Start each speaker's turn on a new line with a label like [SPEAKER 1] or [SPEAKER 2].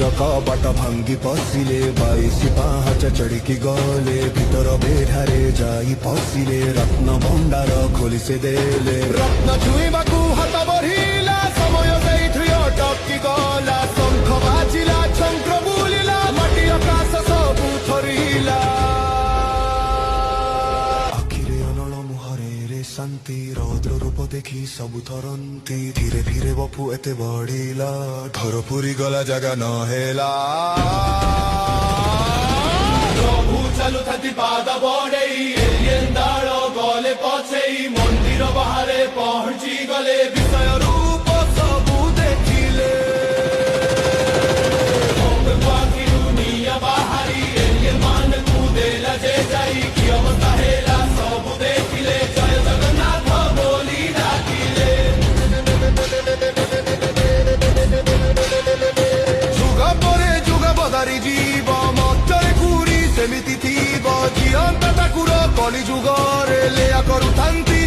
[SPEAKER 1] ମନ୍ଦିର କବାଟ ଭାଙ୍ଗି ପଶିଲେ, 22 ପାହାଚ ଚଢ଼ିକି ଗଲେ, ଭିତର ବେଢାରେ ଯାଇ ପଶିଲେ, ରତ୍ନ ଭଣ୍ଡାର ଖୋଲି ସେ ଦେଲେ। ରତ୍ନ ଛୁଇଁବାକୁ ହାତ ବଢିଲା, ସମୟ ସେଇଠି ଅଟକି ଗଲା। ଶଙ୍ଖ ବାଜିଲା, ଚକ୍ର ବୁଲିଲା, ମାଟି ଆକାଶ ସବୁ ଥରିଲା। ଆଖିରେ ଅନଳ, ମୁହଁରେ ଶାନ୍ତି, ରୌଦ୍ର ରୂପ ଦେଖି ସବୁ ଥରନ୍ତି। ଧୀରେ ଧୀରେ ବପୁ ଏତେ ବଢିଲା, ଘର ପୁରୀ ଗଲା ଜାଗା ନ ହେଲା। ପ୍ରଭୁ ଚାଲୁଥାନ୍ତି ପାଦ ବଢେଇ, ଏଲିଏନ୍ ଦାଳ ଗଲେ ପଛେଇ, ମନ୍ଦିର ବାହାରେ ପହଞ୍ଚି ଗଲେ, ବିଷୟ ରୂପ ସବୁ ଦେଖିଲେ। ଆଖିରୁ ନିଆଁ ବାହାରି, ଏଲିଏନ୍ ମାନଙ୍କୁ ଦେଲା ଯେ ଯାଇ, କି ଅବସ୍ଥା ହେଲା ସବୁ ଦେଖିଲେ, ଜୟ ଜଗନ୍ନାଥ ବୋଲି ଡାକିଲେ। ଯୁଗ ପରେ ଯୁଗ ବଦଳି ଯିବ, ମତରେ କୁରି ସେମିତି ଥିବ, ଜିଅନ୍ତା ଠାକୁର କଳି ଯୁଗରେ ଲୀଳା କରୁଥାନ୍ତି।